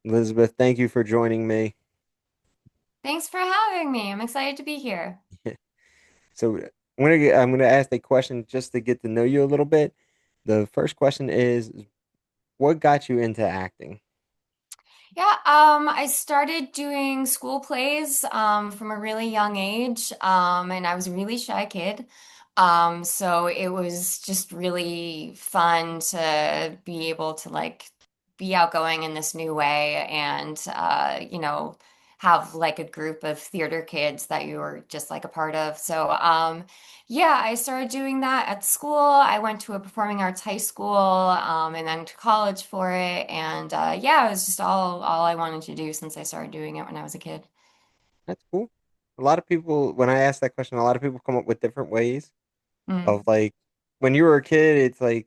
Elizabeth, thank you for joining me. Thanks for having me. I'm excited to be here. So I'm gonna ask a question just to get to know you a little bit. The first question is, what got you into acting? Yeah, I started doing school plays from a really young age, and I was a really shy kid. So it was just really fun to be able to be outgoing in this new way and have like a group of theater kids that you were just like a part of. Yeah, I started doing that at school. I went to a performing arts high school, and then to college for it. And yeah, it was just all I wanted to do since I started doing it when I was a kid. That's cool. A lot of people, when I ask that question, a lot of people come up with different ways Mm. of like when you were a kid, it's like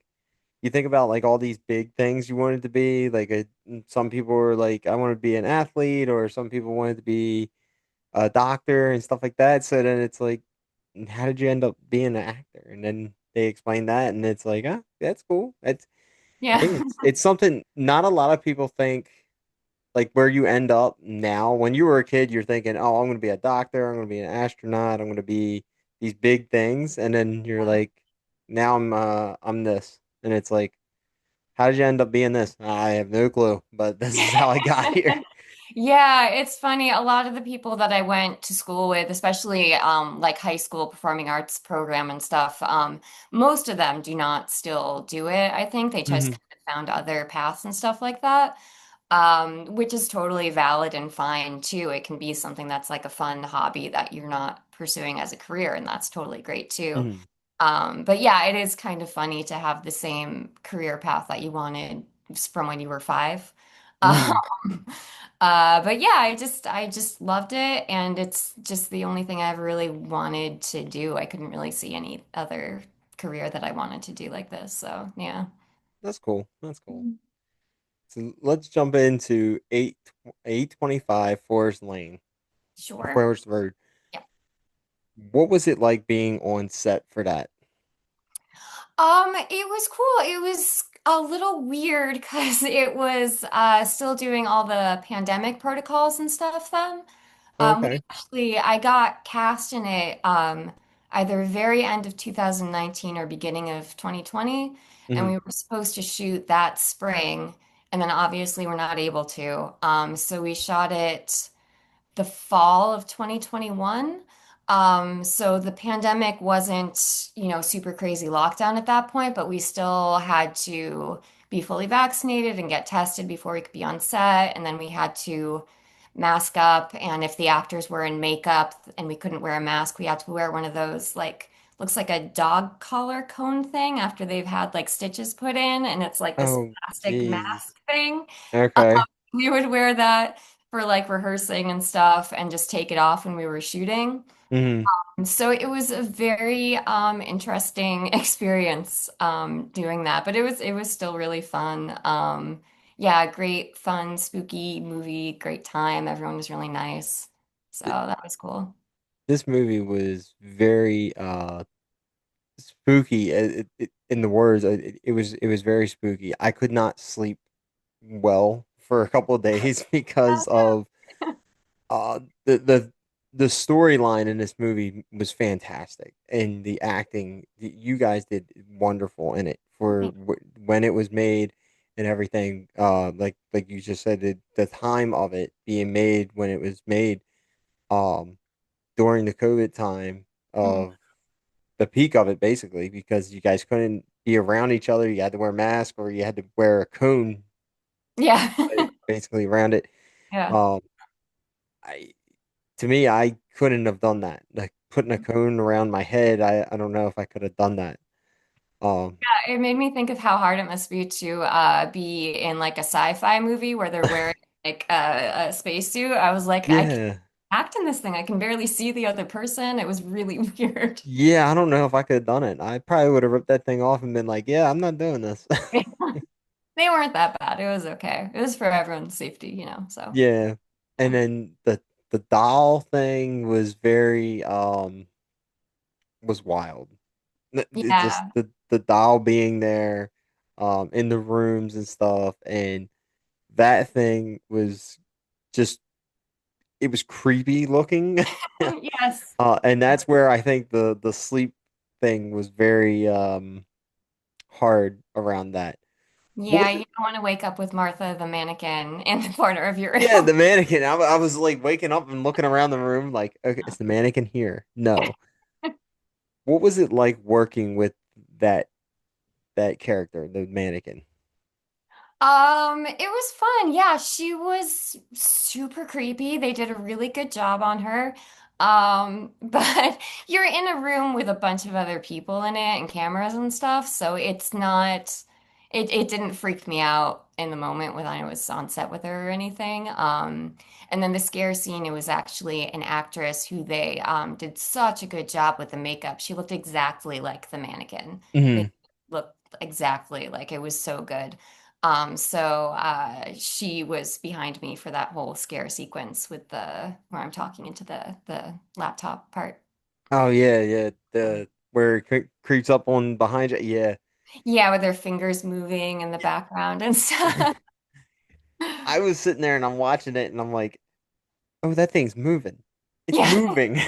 you think about like all these big things you wanted to be. Some people were like, I want to be an athlete, or some people wanted to be a doctor and stuff like that. So then it's like, how did you end up being an actor? And then they explain that, and it's like, ah, that's cool. I Yeah. think it's something not a lot of people think. Like where you end up now, when you were a kid, you're thinking, oh, I'm going to be a doctor, I'm going to be an astronaut, I'm going to be these big things, and then you're like, now I'm this, and it's like, how did you end up being this? I have no clue, but this is how I got here. Yeah, it's funny. A lot of the people that I went to school with, especially like high school performing arts program and stuff, most of them do not still do it. I think they just Hmm. kind of found other paths and stuff like that. Which is totally valid and fine too. It can be something that's like a fun hobby that you're not pursuing as a career, and that's totally great too. Hmm. But yeah, it is kind of funny to have the same career path that you wanted from when you were five. Hmm. Um, but yeah, I just loved it, and it's just the only thing I ever really wanted to do. I couldn't really see any other career that I wanted to do like this. So yeah. That's cool. That's cool. So let's jump into 825 Forest Lane or Sure. Forest Road. Yeah. What was it like being on set for that? It was cool. It was a little weird because it was still doing all the pandemic protocols and stuff then. Okay. I got cast in it either very end of 2019 or beginning of 2020, and Hmm. we were supposed to shoot that spring, and then obviously we're not able to. So we shot it the fall of 2021. So the pandemic wasn't, super crazy lockdown at that point, but we still had to be fully vaccinated and get tested before we could be on set. And then we had to mask up. And if the actors were in makeup and we couldn't wear a mask, we had to wear one of those, like, looks like a dog collar cone thing after they've had like stitches put in. And it's like this Oh, plastic jeez. mask thing. Okay. We would wear that for like rehearsing and stuff and just take it off when we were shooting. Hmm. So it was a very interesting experience doing that, but it was still really fun. Yeah, great fun, spooky movie, great time. Everyone was really nice. So that was cool. This movie was very spooky. In the words, it was very spooky. I could not sleep well for a couple of days because of uh the the the storyline in this movie was fantastic, and the acting you guys did wonderful in it for when it was made and everything. Like you just said, the time of it being made when it was made, um during the COVID time Mhm. of the peak of it, basically, because you guys couldn't be around each other. You had to wear a mask, or you had to wear a cone, Yeah. basically around it. Yeah. Um, I To me, I couldn't have done that. Like putting a cone around my head, I don't know if I could have done that. Um, It made me think of how hard it must be to be in like a sci-fi movie where they're wearing like a spacesuit. I was like, I can't yeah, act in this thing. I can barely see the other person. It was really weird. yeah, I don't know if I could have done it. I probably would have ripped that thing off and been like, yeah, I'm not doing this. They weren't that bad. It was okay. It was for everyone's safety, so Yeah, and yeah. then the doll thing was very was wild. Just Yeah. the doll being there, in the rooms and stuff, and that thing was just it was creepy looking. Yes. And that's where I think the sleep thing was very hard around that. What Yeah, was you it? don't want to wake up with Martha the mannequin in the corner of your Yeah, room. the mannequin. I was like waking up and looking around the room like, okay, is the mannequin here? No. What was it like working with that that character, the mannequin? It was fun. Yeah, she was super creepy. They did a really good job on her. But you're in a room with a bunch of other people in it and cameras and stuff, so it's not it didn't freak me out in the moment when I was on set with her or anything. And then the scare scene, it was actually an actress who they did such a good job with the makeup. She looked exactly like the mannequin. They Hmm. looked exactly like it was so good. She was behind me for that whole scare sequence with the where I'm talking into the laptop part. Oh yeah, yeah. Um, The where it creeps up on behind you. Yeah. yeah, with their fingers moving in the background and stuff. I was sitting there and I'm watching it and I'm like, oh, that thing's moving. It's Yeah. moving.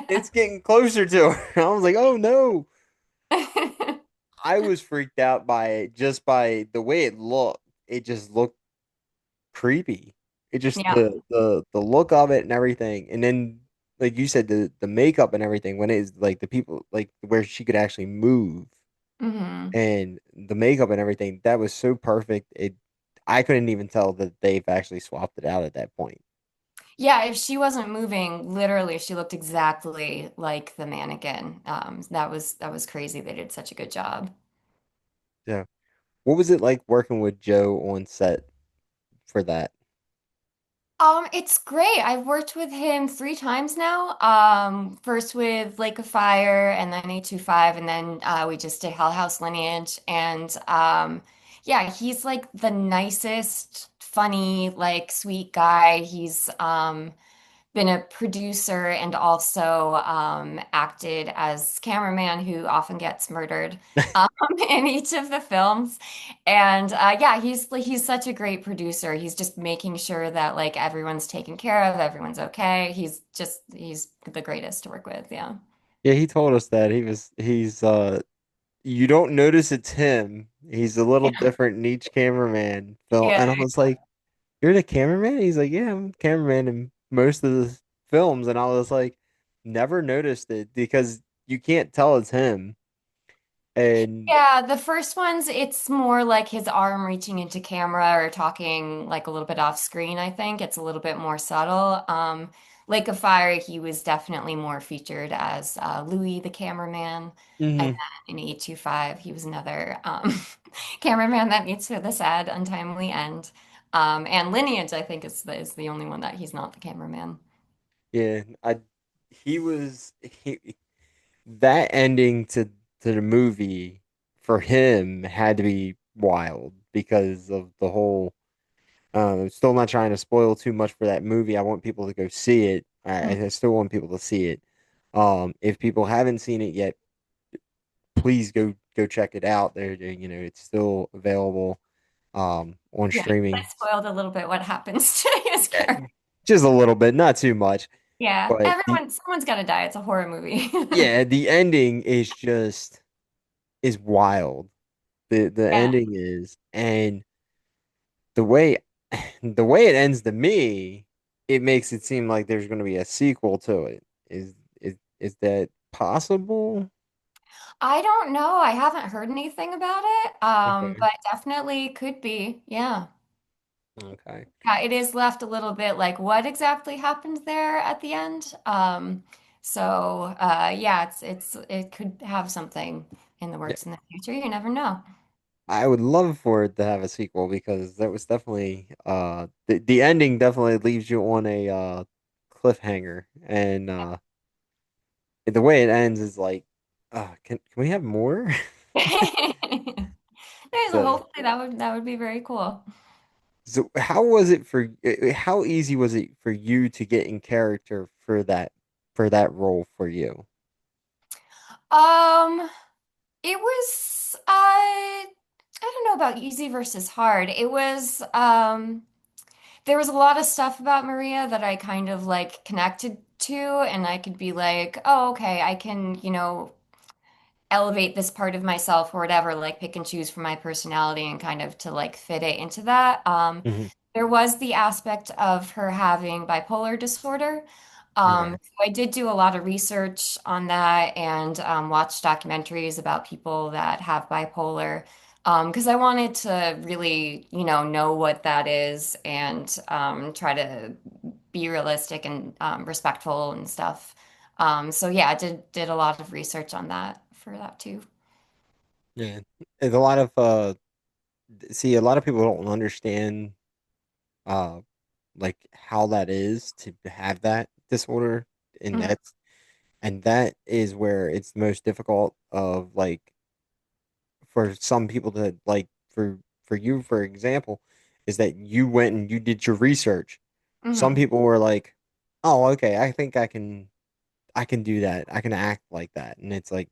It's getting closer to her. I was like, oh no. I was freaked out by it just by the way it looked. It just looked creepy. It just Yeah. the look of it and everything. And then like you said, the makeup and everything when it's like the people like where she could actually move Hmm. and the makeup and everything, that was so perfect. It I couldn't even tell that they've actually swapped it out at that point. Yeah, if she wasn't moving, literally, she looked exactly like the mannequin. That was crazy. They did such a good job. Yeah. What was it like working with Joe on set for that? It's great. I've worked with him 3 times now. First with Lake of Fire and then 825, and then we just did Hell House Lineage. And yeah, he's like the nicest, funny, like sweet guy. He's been a producer and also acted as cameraman who often gets murdered um, in each of the films. And yeah, he's such a great producer. He's just making sure that like everyone's taken care of, everyone's okay. He's the greatest to work with. Yeah. Yeah, he told us that he's you don't notice it's him. He's a little Yeah. different in each cameraman film. Yeah. And I was like, you're the cameraman? He's like, yeah, I'm the cameraman in most of the films. And I was like, never noticed it because you can't tell it's him. And Yeah, the first ones, it's more like his arm reaching into camera or talking like a little bit off screen, I think. It's a little bit more subtle. Lake of Fire, he was definitely more featured as Louis the cameraman. And mhm, then in 825, he was another cameraman that meets with a sad, untimely end. And Lineage, I think, is the only one that he's not the cameraman. yeah, he was that ending to the movie for him had to be wild because of the whole I'm still not trying to spoil too much for that movie. I want people to go see it. I still want people to see it. If people haven't seen it yet, please go check it out. You know, it's still available on Yeah, I streaming. spoiled a little bit what happens to his Yeah, character. just a little bit, not too much. Yeah, But someone's got to die. It's a horror movie. the ending is just is wild. The Yeah. ending is, and the way the way it ends to me, it makes it seem like there's going to be a sequel to it. Is that possible? I don't know. I haven't heard anything about it. Okay. But definitely could be. Yeah. Okay. Yeah, it is left a little bit like what exactly happened there at the end. Yeah, it could have something in the Yeah. works in the future. You never know. I would love for it to have a sequel because that was definitely the ending definitely leaves you on a cliffhanger and the way it ends is like can we have more? There's a So hopefully that would be very cool. so how was it for how easy was it for you to get in character for that role for you? Um, it was. I don't know about easy versus hard. It was there was a lot of stuff about Maria that I kind of like connected to, and I could be like, oh, okay, I can, elevate this part of myself or whatever, like pick and choose from my personality and kind of to like fit it into that. Hmm. There was the aspect of her having bipolar disorder. Okay. So I did do a lot of research on that and watch documentaries about people that have bipolar because I wanted to really, know what that is and try to be realistic and respectful and stuff. So yeah, I did a lot of research on that for that too. Yeah. There's a lot of see, a lot of people don't understand uh like how that is to have that disorder, and Mhm, that is where it's the most difficult of like for some people to like for you for example is that you went and you did your research. Some mhm. people were like, "Oh, okay, I think I can do that. I can act like that." And it's like,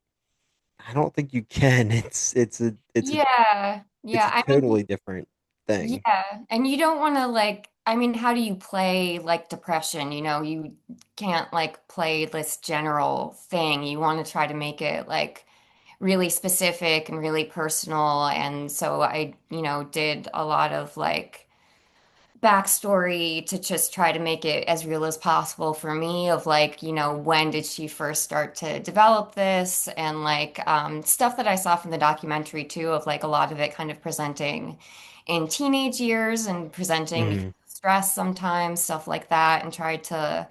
I don't think you can. Yeah, It's yeah. a I mean, totally different thing. yeah, and you don't want to like, I mean, how do you play like depression? You can't like play this general thing. You want to try to make it like really specific and really personal. And so I, did a lot of like backstory to just try to make it as real as possible for me of like, when did she first start to develop this and like stuff that I saw from the documentary too of like a lot of it kind of presenting in teenage years and presenting because Hmm. of stress sometimes, stuff like that, and tried to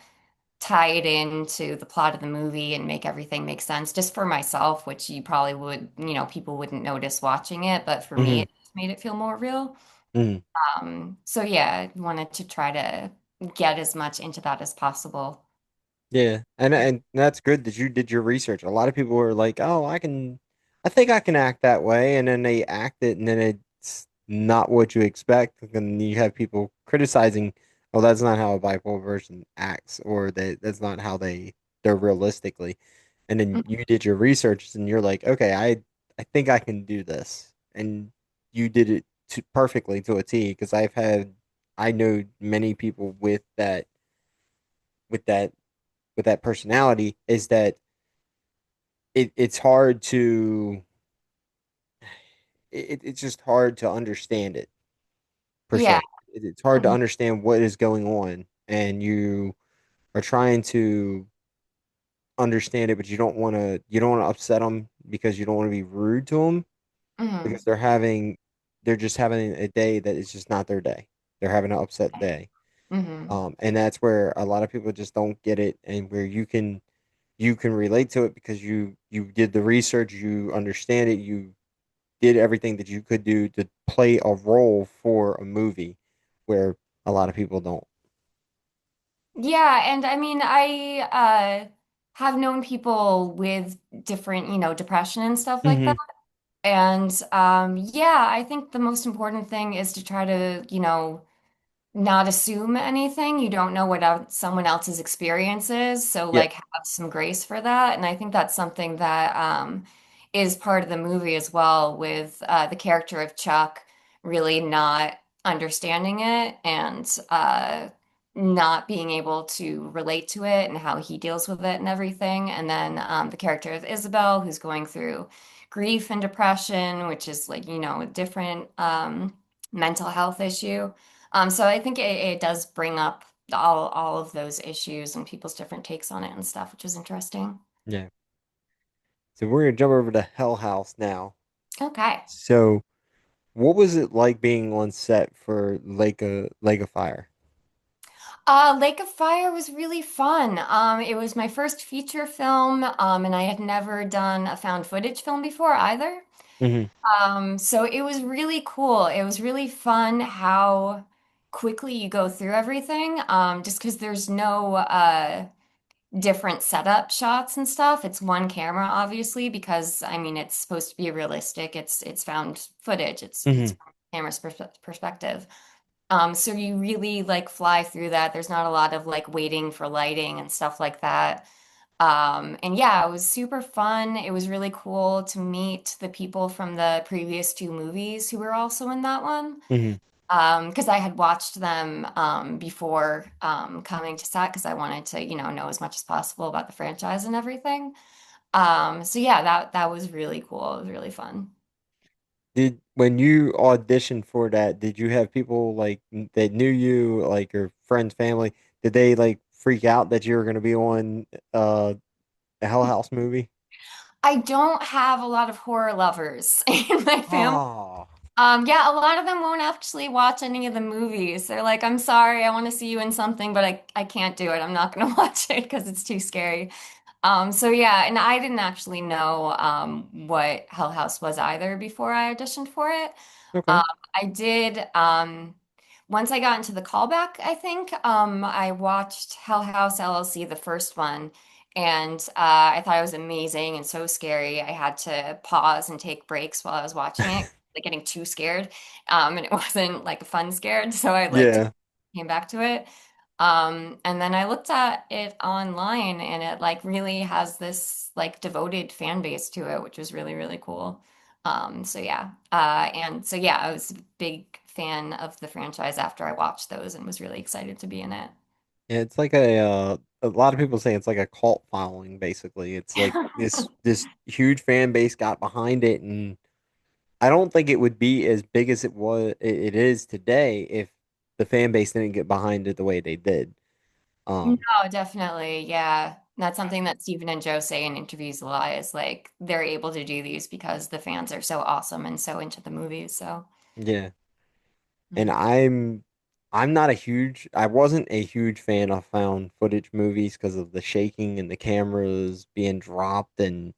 tie it into the plot of the movie and make everything make sense just for myself, which you probably would, people wouldn't notice watching it, but for me, Hmm. it just made it feel more real. Hmm. So yeah, I wanted to try to get as much into that as possible. Yeah, and that's good that you did your research. A lot of people are like, "Oh, I think I can act that way," and then they act it, and then it's not what you expect. And you have people criticizing, "Oh, that's not how a bipolar person acts," or that's not how they're realistically. And then you did your research, and you're like, "Okay, I think I can do this," and you did it perfectly to a T. Because I know many people with that with that personality is that it's hard to it's just hard to understand it per Yeah. se. It's hard to Mhm. understand what is going on, and you are trying to understand it, but you don't want to upset them because you don't want to be rude to them Mhm. because they're just having a day that is just not their day. They're having an upset day. Mhm. And that's where a lot of people just don't get it, and where you can relate to it because you did the research, you understand it, you did everything that you could do to play a role for a movie where a lot of people don't. Yeah, and I mean, I have known people with different, depression and stuff like that. Hmm. And yeah, I think the most important thing is to try to, not assume anything. You don't know what someone else's experience is, so Yep. like have some grace for that. And I think that's something that is part of the movie as well, with the character of Chuck really not understanding it and not being able to relate to it and how he deals with it and everything. And then the character of Isabel, who's going through grief and depression, which is like, a different mental health issue. So I think it does bring up all of those issues and people's different takes on it and stuff, which is interesting. Yeah. So we're gonna jump over to Hell House now. Okay. So what was it like being on set for Lake of Fire? Lake of Fire was really fun. It was my first feature film, and I had never done a found footage film before either. Hmm. So it was really cool. It was really fun how quickly you go through everything, just because there's no different setup shots and stuff. It's one camera, obviously, because I mean it's supposed to be realistic. It's found footage. It's Hmm. from the camera's perspective. So you really like fly through that. There's not a lot of like waiting for lighting and stuff like that. And yeah, it was super fun. It was really cool to meet the people from the previous two movies who were also in that one. Hmm. Because I had watched them before coming to set because I wanted to, know as much as possible about the franchise and everything. So yeah, that was really cool. It was really fun. Did when you auditioned for that, did you have people like that knew you, like your friends, family? Did they like freak out that you were going to be on a Hell House movie? I don't have a lot of horror lovers in my family. Oh, Yeah, a lot of them won't actually watch any of the movies. They're like, I'm sorry, I want to see you in something, but I can't do it. I'm not going to watch it because it's too scary. So yeah, and I didn't actually know what Hell House was either before I auditioned for it. Um, okay. I did once I got into the callback, I think I watched Hell House LLC, the first one, and I thought it was amazing and so scary. I had to pause and take breaks while I was watching it, like getting too scared, and it wasn't like a fun scared, so I like took Yeah. came back to it. And then I looked at it online and it like really has this like devoted fan base to it, which was really, really cool. So yeah. And so yeah, I was a big fan of the franchise after I watched those and was really excited to be in it. Yeah, it's like a lot of people say it's like a cult following basically. It's like this huge fan base got behind it, and I don't think it would be as big as it is today if the fan base didn't get behind it the way they did. No, Um, definitely. Yeah. That's something that Stephen and Joe say in interviews a lot is like they're able to do these because the fans are so awesome and so into the movies. So, yeah. And mm. I'm not a huge I wasn't a huge fan of found footage movies because of the shaking and the cameras being dropped and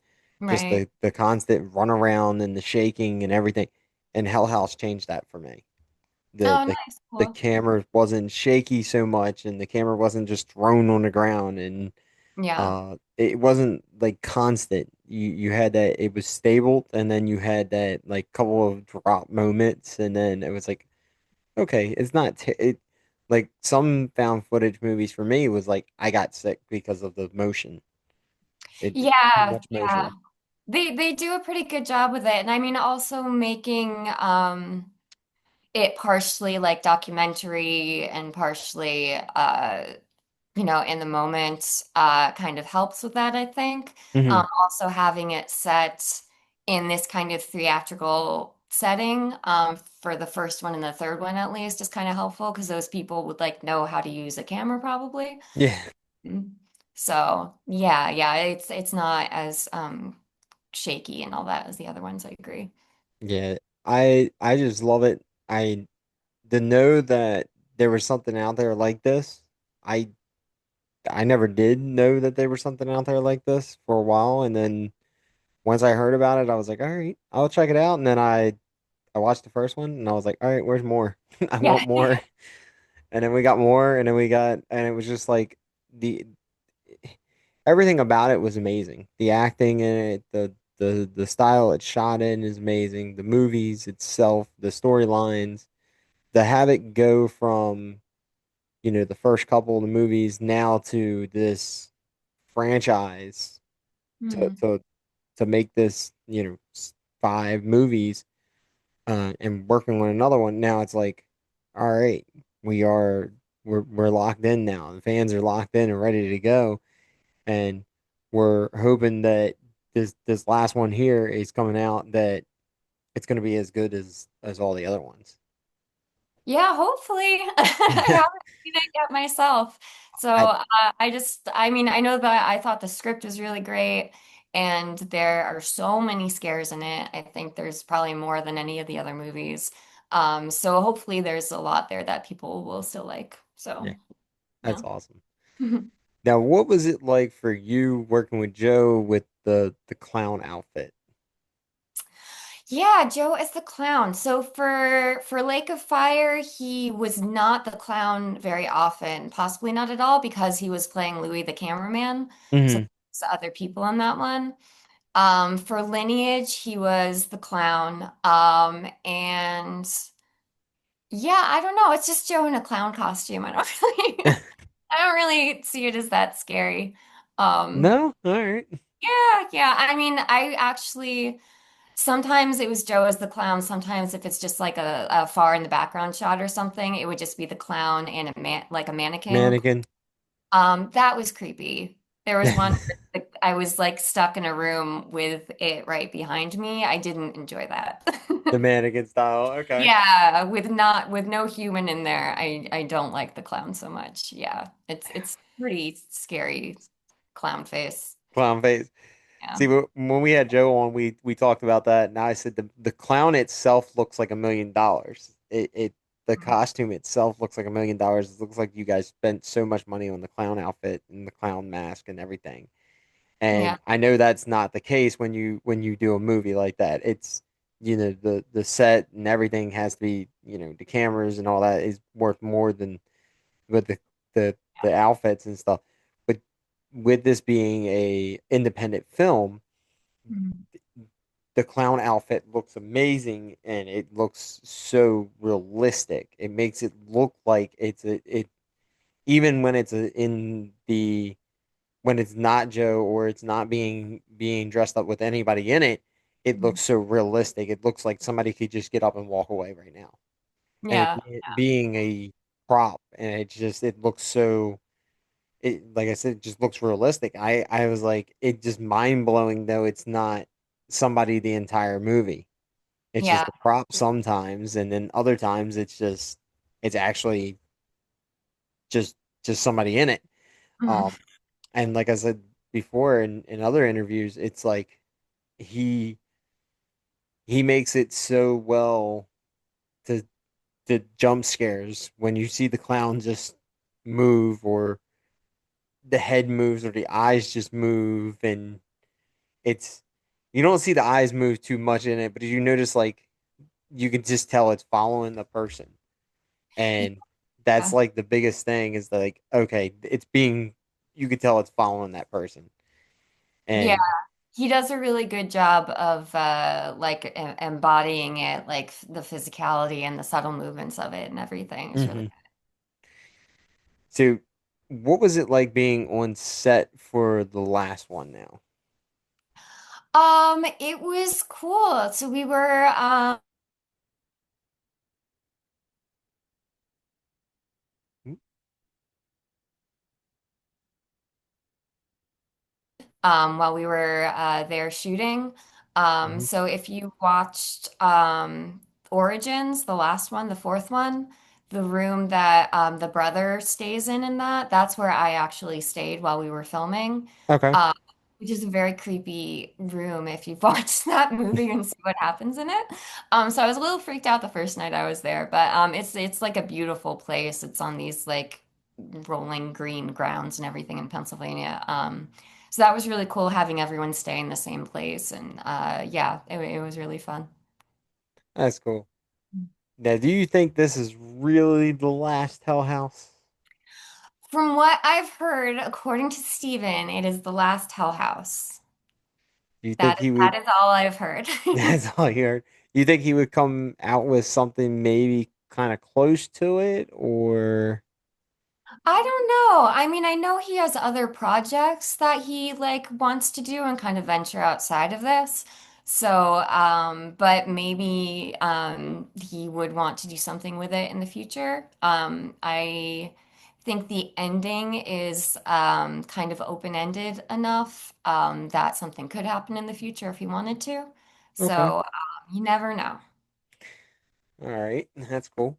just Right. the constant runaround and the shaking and everything. And Hell House changed that for me. The Oh, the nice. the Cool. camera wasn't shaky so much and the camera wasn't just thrown on the ground, and Yeah. it wasn't like constant. You had that it was stable, and then you had that like couple of drop moments, and then it was like okay, it's not it like some found footage movies for me was like I got sick because of the motion. Too Yeah. much Yeah. motion. They do a pretty good job with it. And I mean also making it partially like documentary and partially in the moment kind of helps with that, I think. Hmm. Also having it set in this kind of theatrical setting for the first one and the third one at least is kind of helpful because those people would like know how to use a camera probably. Yeah, Mm. So yeah, yeah, it's not as shaky and all that as the other ones, I agree. yeah. I just love it. I to know that there was something out there like this. I I never did know that there was something out there like this for a while, and then once I heard about it, I was like, all right, I'll check it out. And then I watched the first one, and I was like, all right, where's more? I Yeah. want more. And then we got more, and then we got, and it was just like the everything about it was amazing. The acting in it, the style it's shot in is amazing. The movies itself, the storylines, to have it go from the first couple of the movies now to this franchise to Hmm. to to make this five movies and working on another one. Now it's like, all right, we are we're locked in now. The fans are locked in and ready to go, and we're hoping that this last one here is coming out that it's going to be as good as all the other ones. Yeah, hopefully. I haven't seen it yet myself. So I I mean, I know that I thought the script was really great and there are so many scares in it. I think there's probably more than any of the other movies. So hopefully there's a lot there that people will still like. Yeah, So, that's yeah. awesome. Now, what was it like for you working with Joe with the clown outfit? Yeah, Joe is the clown. So for Lake of Fire, he was not the clown very often, possibly not at all, because he was playing Louis the cameraman. So Hmm. there's other people in that one. For Lineage, he was the clown. And yeah, I don't know. It's just Joe in a clown costume. I don't really, I don't really see it as that scary. Um, No? All right. yeah, yeah. I mean, I actually sometimes it was Joe as the clown. Sometimes if it's just like a far in the background shot or something, it would just be the clown and a man like a mannequin. Mannequin. That was creepy. There was one where I was like stuck in a room with it right behind me. I didn't enjoy that. The mannequin style. Okay. Yeah, with no human in there. I don't like the clown so much. Yeah. It's pretty scary clown face. Clown face. Yeah. See, when we had Joe on, we talked about that, and I said the clown itself looks like $1 million. The costume itself looks like $1 million. It looks like you guys spent so much money on the clown outfit and the clown mask and everything. Yeah. And I know that's not the case when you do a movie like that. It's the set and everything has to be the cameras and all that is worth more than with the the outfits and stuff. But with this being a independent film, Mhm. the clown outfit looks amazing and it looks so realistic. It makes it look like it even when in the when it's not Joe or it's not being dressed up with anybody in it, it Mhm. looks so realistic. It looks like somebody could just get up and walk away right now. And Yeah. it being a prop and it looks so like I said, it just looks realistic. I was like, it just mind blowing though it's not somebody the entire movie. It's Yeah. just a prop sometimes, and then other times it's actually just just somebody in it. Mhm. Um, and like I said before in other interviews, it's like he he makes it so well to the jump scares when you see the clown just move or the head moves or the eyes just move and it's you don't see the eyes move too much in it, but you notice like you can just tell it's following the person. And that's Yeah. like the biggest thing is like, okay, it's being you could tell it's following that person. Yeah. And He does a really good job of like embodying it, like the physicality and the subtle movements of it and everything. It's really hmm so what was it like being on set for the last one now? good. It was cool. So we were while we were there shooting. Mm-hmm. So if you watched Origins, the last one, the fourth one, the room that the brother stays in that's where I actually stayed while we were filming. Okay. Um, which is a very creepy room if you've watched that movie and see what happens in it. So I was a little freaked out the first night I was there, but it's like a beautiful place. It's on these like rolling green grounds and everything in Pennsylvania. So that was really cool having everyone stay in the same place. And yeah, it was really fun. That's cool. Now, do you think this is really the last Hell House? From what I've heard, according to Steven, it is the last Hell House. Do you think he That would is all I've heard. that's all you heard? Do you think he would come out with something maybe kind of close to it or I don't know. I mean, I know he has other projects that he like wants to do and kind of venture outside of this. So, but maybe he would want to do something with it in the future. I think the ending is kind of open-ended enough that something could happen in the future if he wanted to. okay. So, you never know. All right, that's cool.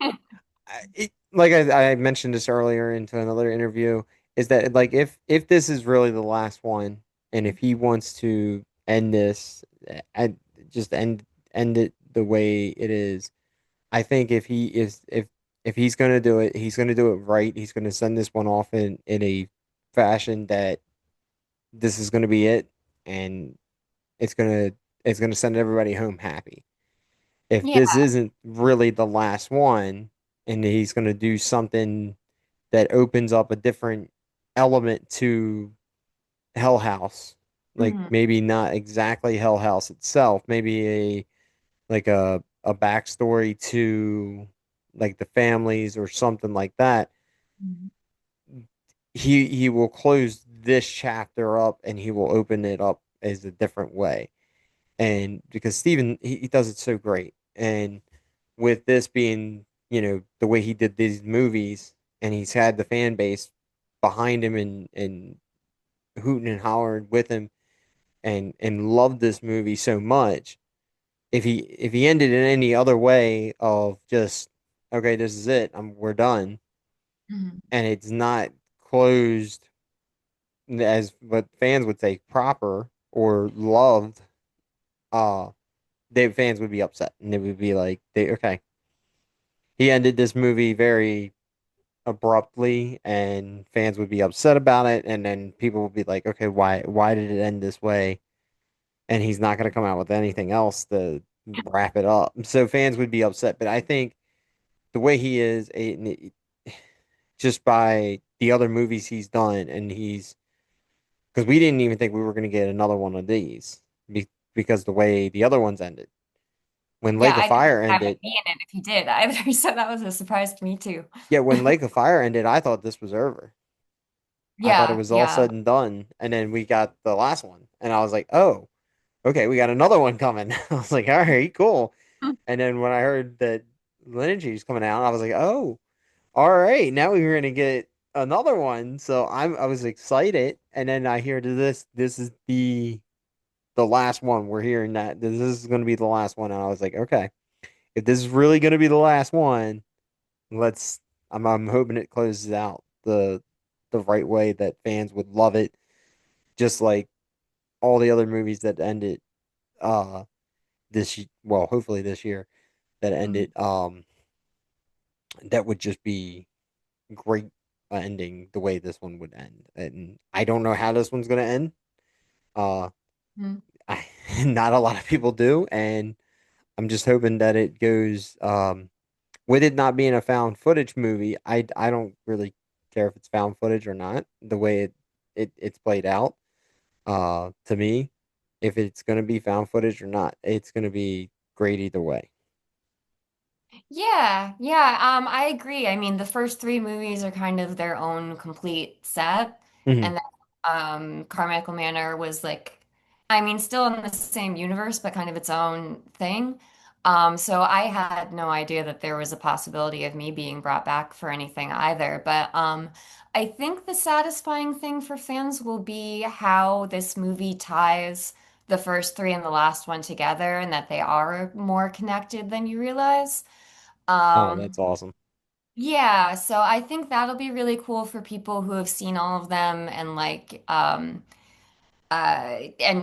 Like I mentioned this earlier into another interview, is that like if this is really the last one, and if he wants to end this, and just end it the way it is, I think if he's gonna do it, he's gonna do it right. He's gonna send this one off in a fashion that this is gonna be it, and it's gonna it's gonna send everybody home happy. If Yeah. this isn't really the last one and he's going to do something that opens up a different element to Hell House, like Mhm. maybe not exactly Hell House itself, maybe a backstory to like the families or something like that, he will close this chapter up and he will open it up as a different way. And because Steven, he does it so great. And with this being, the way he did these movies, and he's had the fan base behind him and hooting and hollering with him and loved this movie so much. If he ended in any other way of just, okay, this is it, we're done, Mhm. and it's not closed as what fans would say proper or loved, uh they fans would be upset and they would be like, okay, he ended this movie very abruptly, and fans would be upset about it, and then people would be like, okay, why did it end this way? And he's not going to come out with anything else to wrap it up. So fans would be upset. But I think the way he is, just by the other movies he's done, and because we didn't even think we were going to get another one of these because the way the other ones ended. When Yeah, Lake of I didn't Fire have him ended, be in it if he did either. So that was a surprise to me too. yeah, when Lake of Fire ended, I thought this was over. I thought it Yeah, was all yeah. said and done. And then we got the last one, and I was like, oh, okay, we got another one coming. I was like, all right, cool. And then when I heard that Lineage's coming out, I was like, oh, all right, now we're gonna get another one. So I was excited, and then I hear this is the last one. We're hearing that this is gonna be the last one, and I was like, okay, if this is really gonna be the last one, let's. I'm hoping it closes out the right way that fans would love it, just like all the other movies that ended well, hopefully this year, that ended, that would just be great, ending the way this one would end. And I don't know how this one's going to end. uh Mhm. I, not a lot of people do, and I'm just hoping that it goes, with it not being a found footage movie. I don't really care if it's found footage or not, the way it's played out. To me, if it's going to be found footage or not, it's going to be great either way. Yeah, yeah, I agree. I mean, the first three movies are kind of their own complete set. Hmm. And then Carmichael Manor was like, I mean, still in the same universe, but kind of its own thing. So I had no idea that there was a possibility of me being brought back for anything either. But I think the satisfying thing for fans will be how this movie ties the first three and the last one together, and that they are more connected than you realize. Oh, Um, that's awesome. yeah, so I think that'll be really cool for people who have seen all of them and like and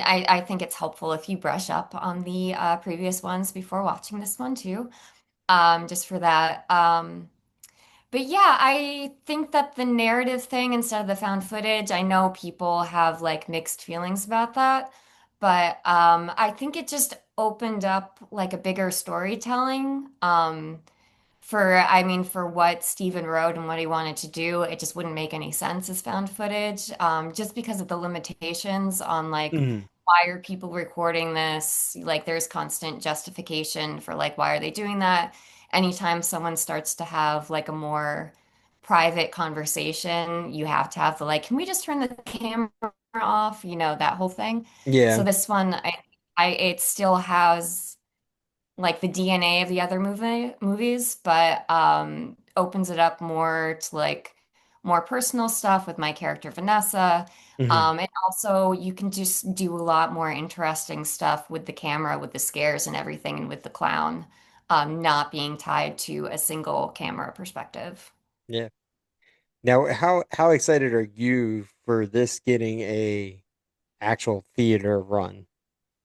I think it's helpful if you brush up on the previous ones before watching this one too. Just for that. But yeah, I think that the narrative thing instead of the found footage, I know people have like mixed feelings about that, but I think it just opened up like a bigger storytelling. I mean, for what Steven wrote and what he wanted to do, it just wouldn't make any sense as found footage, just because of the limitations on like, Hmm. why are people recording this? Like, there's constant justification for like, why are they doing that? Anytime someone starts to have like a more private conversation, you have to have the like, can we just turn the camera off? You know, that whole thing. So Yeah. this one, it still has like the DNA of the other movies, but opens it up more to like more personal stuff with my character Vanessa. Hmm. And also you can just do a lot more interesting stuff with the camera, with the scares and everything, and with the clown, not being tied to a single camera perspective. Yeah. Now, how excited are you for this getting a actual theater run?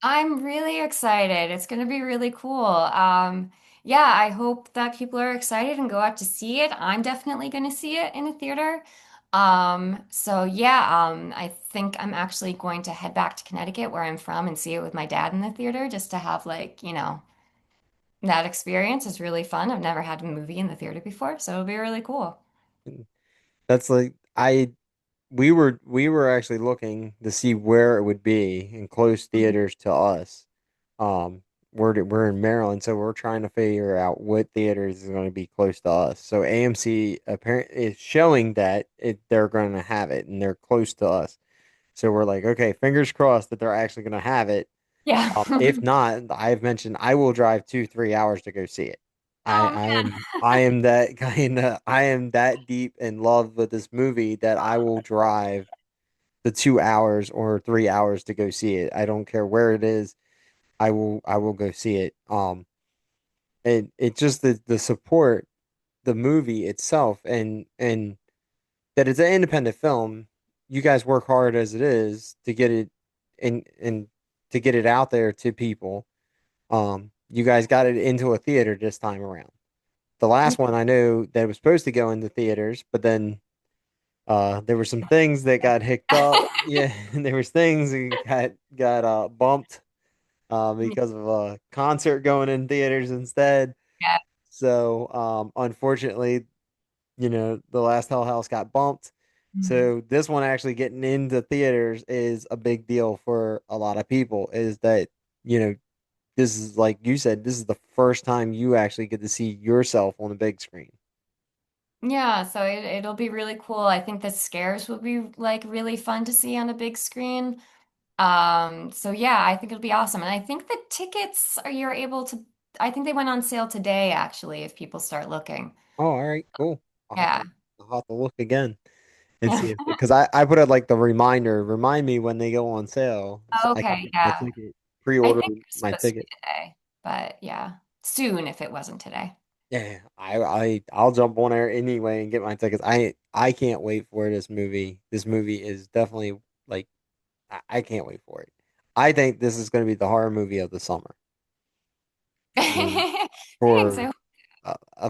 I'm really excited. It's going to be really cool. Yeah, I hope that people are excited and go out to see it. I'm definitely going to see it in a theater. So yeah, I think I'm actually going to head back to Connecticut where I'm from and see it with my dad in the theater just to have like, that experience is really fun. I've never had a movie in the theater before, so it'll be really cool. That's like, we were actually looking to see where it would be in close Mhm. theaters to us. Um, we're in Maryland, so we're trying to figure out what theaters is going to be close to us. So AMC apparently is showing that they're going to have it and they're close to us. So we're like, okay, fingers crossed that they're actually going to have it. Yeah. If not, I've mentioned I will drive 2, 3 hours to go see it. Oh I am that kind of I am that deep in love with this movie that I will drive the 2 hours or 3 hours to go see it. I don't care where it is. I will go see it. And it just the support the movie itself and that it's an independent film. You guys work hard as it is to get it and to get it out there to people. You guys got it into a theater this time around. The man. last one I know that was supposed to go into theaters, but then there were some things that got hicked up. Yeah, and there was things that got bumped because of a concert going in theaters instead. Yeah. So unfortunately, the last Hell House got bumped. Mm. So this one actually getting into theaters is a big deal for a lot of people. Is that you know this is like you said, this is the first time you actually get to see yourself on the big screen. Yeah, so it'll be really cool. I think the scares will be like really fun to see on a big screen. So yeah, I think it'll be awesome. And I think the tickets are you're able to I think they went on sale today actually if people start looking. Oh, all right, cool. Yeah. I'll have to look again and Yeah. see if because I put it like the remind me when they go on sale so I can Okay, get my yeah. ticket, I pre-order think it's my supposed to be ticket. today, but yeah, soon if it wasn't today. Yeah, I'll jump on there anyway and get my tickets. I can't wait for this movie. This movie is definitely like I can't wait for it. I think this is going to be the horror movie of the summer. I mean, Thanks. for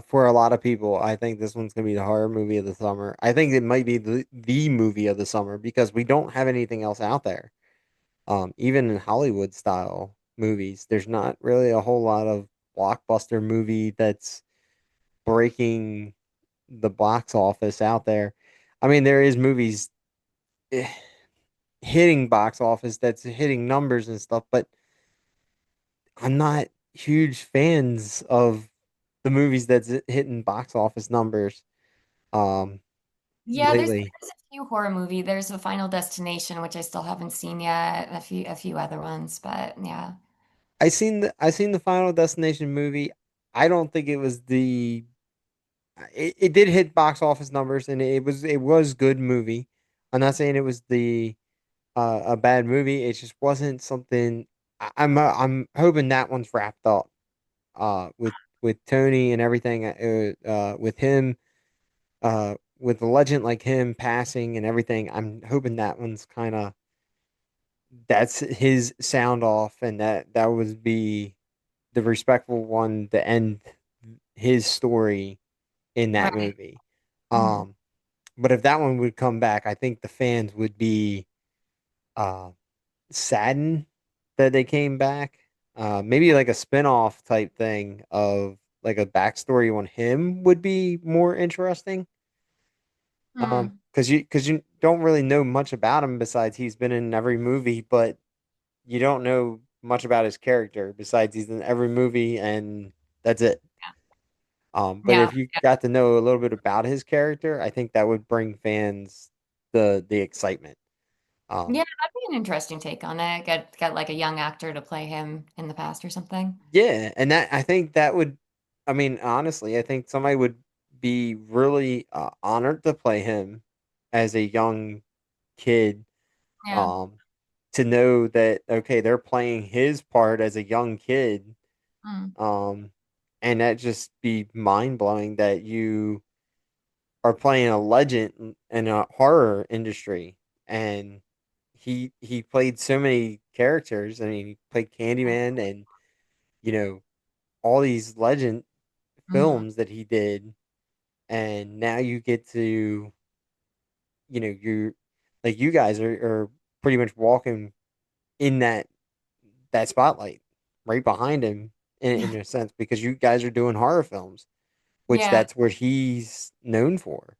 for a lot of people, I think this one's going to be the horror movie of the summer. I think it might be the movie of the summer because we don't have anything else out there. Even in Hollywood style movies, there's not really a whole lot of blockbuster movie that's breaking the box office out there. I mean, there is movies eh, hitting box office that's hitting numbers and stuff, but I'm not huge fans of the movies that's hitting box office numbers um Yeah, lately. there's a few horror movie. There's a Final Destination, which I still haven't seen yet. A few other ones, but yeah. I seen the Final Destination movie. I don't think it was it did hit box office numbers and it was good movie. I'm not saying it was the a bad movie. It just wasn't something I'm hoping that one's wrapped up with Tony and everything with him with a legend like him passing and everything. I'm hoping that one's kind of that's his sound off and that would be the respectful one to end his story in that Right. movie. Mhm. Um but if that one would come back, I think the fans would be uh saddened that they came back. Maybe like a spin-off type thing of like a backstory on him would be more interesting. Hmm. Because you don't really know much about him besides he's been in every movie, but you don't know much about his character besides he's in every movie and that's it. But Yeah. if you got to know a little bit about his character, I think that would bring fans the excitement. Yeah, Um, that'd be an interesting take on it. Get like a young actor to play him in the past or something. Yeah, and that I think that would, I mean, honestly, I think somebody would be really honored to play him as a young kid. Yeah. Um, to know that okay, they're playing his part as a young kid. Mm. Um, and that just be mind blowing that you are playing a legend in a horror industry, and he played so many characters. I mean, he played Candyman and you know all these legend Mm. films that he did, and now you get to, you're like you guys are pretty much walking in that spotlight right behind him in a sense because you guys are doing horror films, which Yeah. that's what he's known for,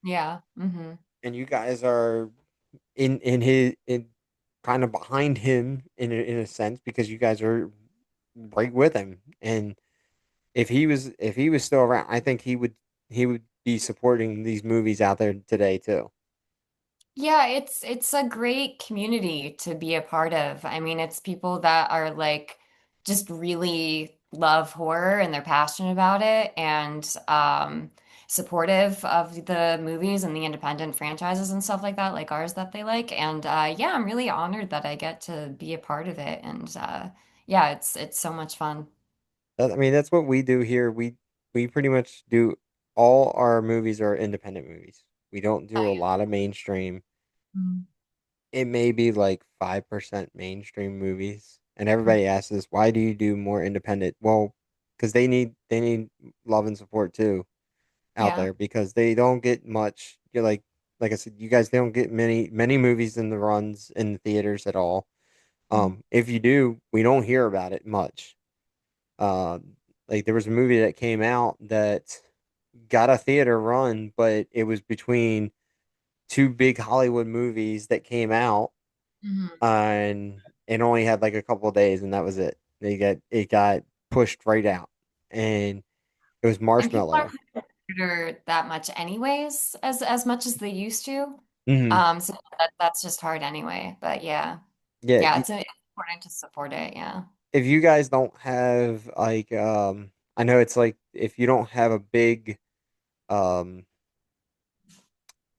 Yeah. Hmm. and you guys are in his in kind of behind him in a sense because you guys are right with him, and if he was still around, I think he would be supporting these movies out there today too. Yeah, it's a great community to be a part of. I mean, it's people that are like just really love horror and they're passionate about it and supportive of the movies and the independent franchises and stuff like ours that they like. And yeah, I'm really honored that I get to be a part of it. And yeah, it's so much fun. I mean, that's what we do here. We pretty much do all our movies are independent movies. We don't do a lot of mainstream. Mm. It may be like 5% mainstream movies. And everybody asks us, why do you do more independent? Well, because they need love and support too out Yeah. there because they don't get much. You're like I said, you guys don't get many movies in the runs in the theaters at all. Mm. If you do, we don't hear about it much. Uh, like there was a movie that came out that got a theater run, but it was between two big Hollywood movies that came out, Mhm. and it only had like a couple of days, and that was it. It got pushed right out, and it was And people aren't Marshmallow. theater that much anyways, as much as they used to. Hmm. So that's just hard anyway. But yeah, Yeah, yeah, it's important to support it. Yeah. if you guys don't have like, I know it's like if you don't have a big, um,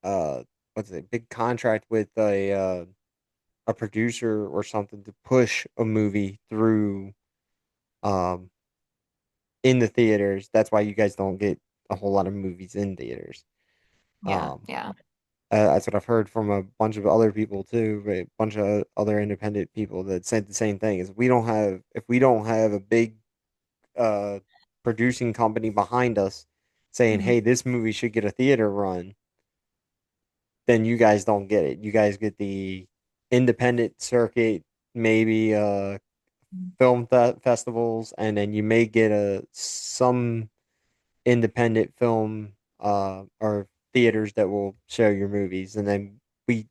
uh, what's it, big contract with a producer or something to push a movie through, um, in the theaters. That's why you guys don't get a whole lot of movies in theaters. Yeah. Um, Yeah. that's what I've heard from a bunch of other people too, a bunch of other independent people that said the same thing. Is if we don't have a big uh producing company behind us saying, Mhm. "Hey, this movie should get a theater run," then you guys don't get it. You guys get the independent circuit, maybe film festivals, and then you may get a some independent film or theaters that will show your movies, and then we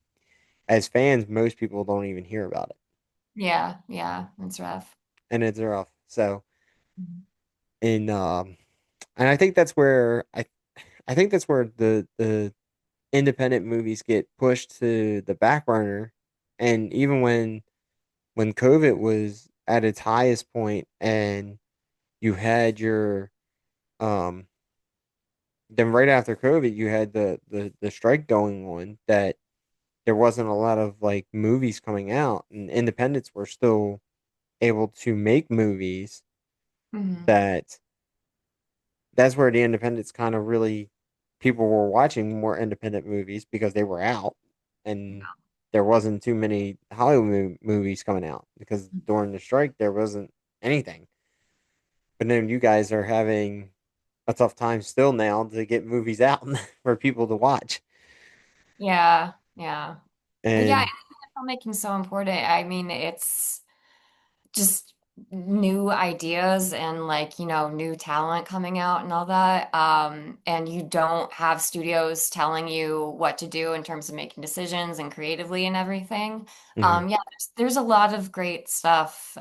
as fans, most people don't even hear about it, Yeah. Yeah. It's rough. and it's rough. So, Mhm. in and I think that's where I think that's where the independent movies get pushed to the back burner, and even when COVID was at its highest point, and you had your um then right after COVID, you had the strike going on that there wasn't a lot of like movies coming out, and independents were still able to make movies Mhm. that that's where the independents kind of really people were watching more independent movies because they were out and there wasn't too many Hollywood movies coming out because during the strike there wasn't anything. But then you guys are having a tough time still now to get movies out for people to watch. Yeah. Yeah. But yeah, I And think filmmaking's so important. I mean, it's just new ideas and like, new talent coming out and all that. And you don't have studios telling you what to do in terms of making decisions and creatively and everything. mhm. Yeah, there's a lot of great stuff.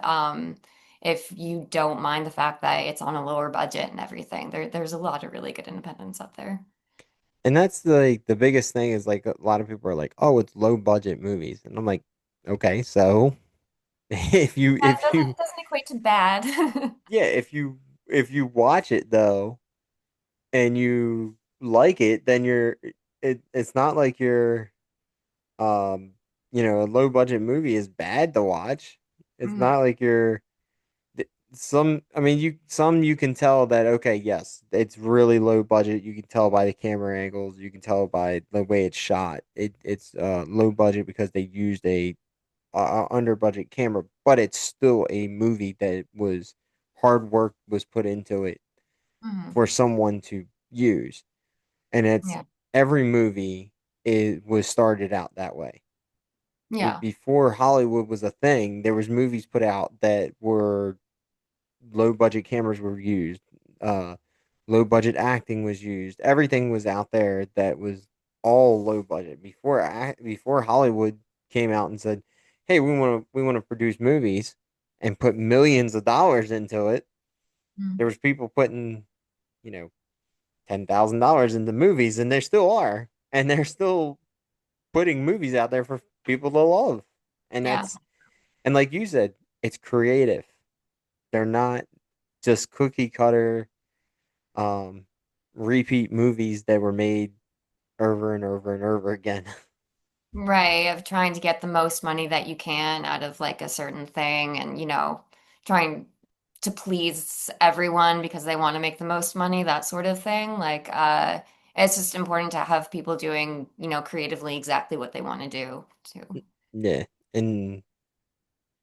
If you don't mind the fact that it's on a lower budget and everything, there's a lot of really good independents out there. And that's like the biggest thing is like a lot of people are like, "Oh, it's low budget movies." And I'm like, "Okay, so That if you doesn't equate to bad. yeah, if you watch it though and you like it, then it's not like you're um a low budget movie is bad to watch. It's not Mhm. like you're some I mean you can tell that okay, yes, it's really low budget. You can tell by the camera angles, you can tell by the way it's shot. It's low budget because they used a under budget camera, but it's still a movie that was hard work was put into it Mhm. for someone to use. And it's Yeah. every movie was started out that way. Yeah. Before Hollywood was a thing, there was movies put out that were low budget cameras were used. Uh, Low budget acting was used. Everything was out there that was all low budget before Hollywood came out and said, "Hey, we want to produce movies and put millions of dollars into it." Mhm. There was people putting, you know, $10,000 into movies, and there still are, and they're still. putting movies out there for people to love. And Yeah. that's and like you said, it's creative. They're not just cookie cutter um repeat movies that were made over and over and over again. Right, of trying to get the most money that you can out of like a certain thing and, trying to please everyone because they want to make the most money, that sort of thing. Like, it's just important to have people doing, creatively exactly what they want to do too. Yeah. And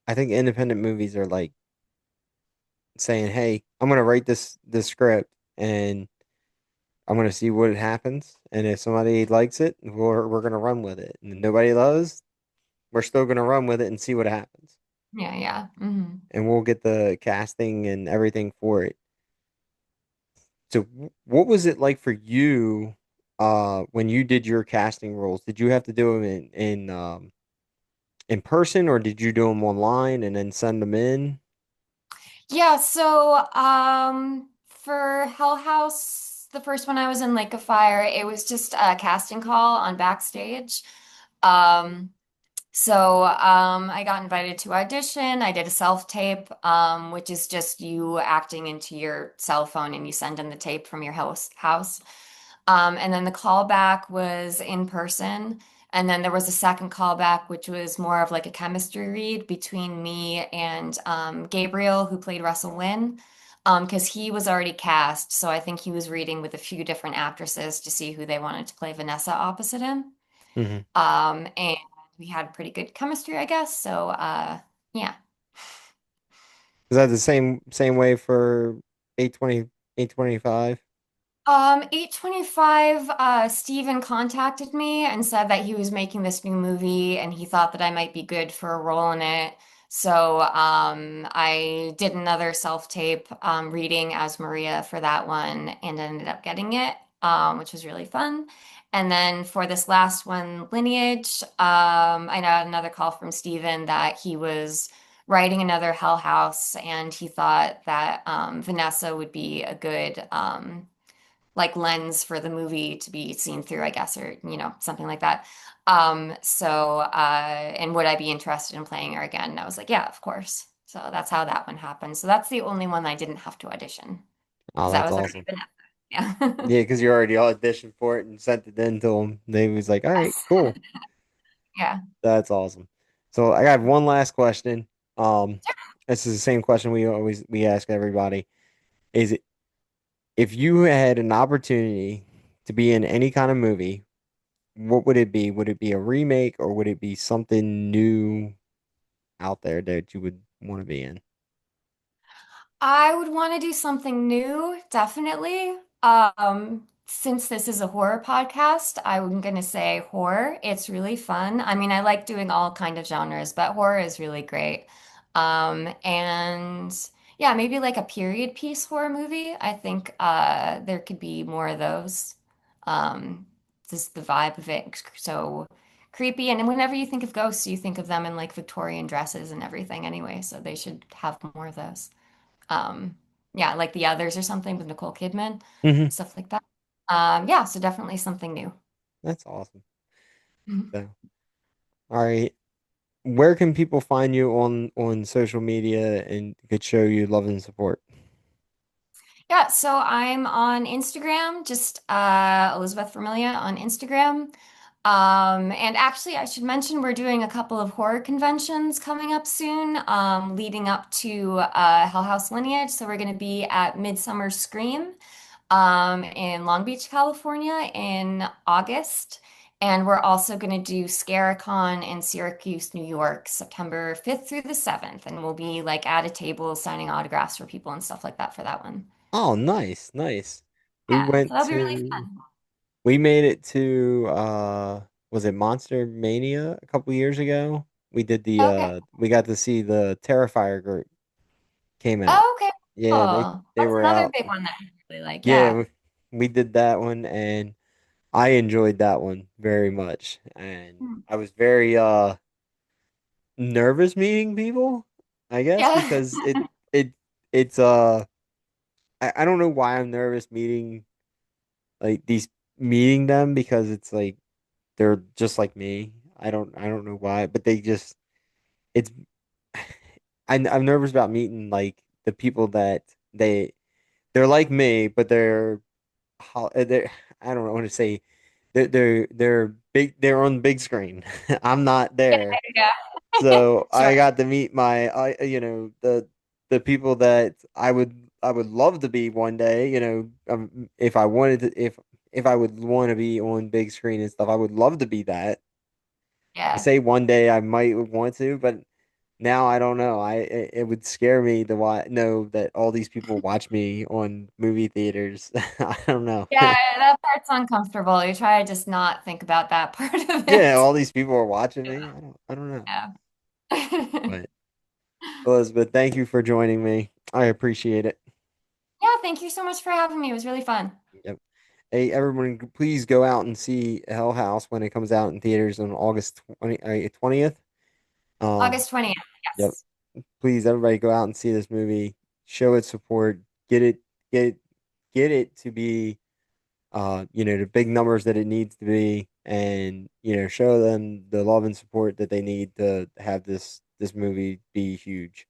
I think independent movies are like saying, "Hey, I'm gonna write this script and I'm gonna see what happens. And if somebody likes it, we're gonna run with it. And if nobody loves, we're still gonna run with it and see what happens. Yeah, yeah. And we'll get the casting and everything for it." So, what was it like for you, when you did your casting roles? Did you have to do them in person, or did you do them online and then send them in? Yeah, so for Hell House, the first one I was in Lake of Fire, it was just a casting call on Backstage. Um I got invited to audition. I did a self-tape, which is just you acting into your cell phone and you send in the tape from your house. And then the callback was in person. And then there was a second callback, which was more of like a chemistry read between me and Gabriel, who played Russell Lynn, because he was already cast. So I think he was reading with a few different actresses to see who they wanted to play Vanessa opposite him. Hmm. And we had pretty good chemistry, I guess. So, yeah. Is that the same way for 820 825? 825, Steven contacted me and said that he was making this new movie and he thought that I might be good for a role in it. So, I did another self-tape, reading as Maria for that one and ended up getting it, which was really fun. And then for this last one, Lineage, I got another call from Steven that he was writing another Hell House and he thought that, Vanessa would be a good, like lens for the movie to be seen through, I guess, or something like that. And would I be interested in playing her again? And I was like, yeah, of course. So that's how that one happened. So that's the only one I didn't have to audition Oh, because that that's was already awesome. been. Yeah. Yeah, because you already auditioned for it and sent it in to them. They was like, "All right, Yes. cool, Yeah. that's awesome." So I got one last question. Um, this is the same question we ask everybody. Is it if you had an opportunity to be in any kind of movie, what would it be? Would it be a remake or would it be something new out there that you would want to be in? I would want to do something new, definitely. Since this is a horror podcast, I'm gonna say horror. It's really fun. I mean, I like doing all kind of genres, but horror is really great. And yeah, maybe like a period piece horror movie. I think there could be more of those. Um, just the vibe of it, so creepy. And whenever you think of ghosts, you think of them in like Victorian dresses and everything anyway, so they should have more of those. Um, yeah, like The Others or something with Nicole Kidman, Hmm. stuff like that. Yeah, so definitely something new. That's awesome. Mhm. So, all right. Where can people find you on social media and could show you love and support? Yeah, so I'm on Instagram, just Elizabeth Vermilyea on Instagram. And actually, I should mention we're doing a couple of horror conventions coming up soon, leading up to Hell House Lineage. So we're going to be at Midsummer Scream, in Long Beach, California in August. And we're also going to do ScaraCon in Syracuse, New York, September 5th through the 7th. And we'll be like at a table signing autographs for people and stuff like that for that one. Oh, nice, nice. We Yeah, so went that'll be really to fun. we made it to was it Monster Mania a couple years ago? We did Okay. we got to see the Terrifier group came out. Oh, okay. Yeah, Cool. they That's were another out. big one that I really like. Yeah, Yeah. we did that one and I enjoyed that one very much. And Hmm. I was very nervous meeting people, I guess, Yeah. because it it's I don't know why I'm nervous meeting like these meeting them because it's like they're just like me. I don't know why, but they just it's I'm nervous about meeting like the people that they're like me, but they're I don't know what to say. They're big. They're on the big screen. I'm not there. Yeah. So Sure. I got to meet the people that I would love to be one day, if I wanted to if I would want to be on big screen and stuff, I would love to be that. I Yeah. say one day I might want to, but now I don't know. It would scare me to know that all these people watch me on movie theaters. I don't know. Yeah, that part's uncomfortable. You try to just not think about that part of Yeah, it. all these people are watching me. I don't know. Yeah. But Elizabeth, thank you for joining me. I appreciate it. Yeah, thank you so much for having me. It was really fun. Yep. Hey, everyone, please go out and see Hell House when it comes out in theaters on August 20th. Um, August 20th. yep. Yes. Please, everybody, go out and see this movie. Show it support. Get get it to be, the big numbers that it needs to be, and show them the love and support that they need to have this movie be huge.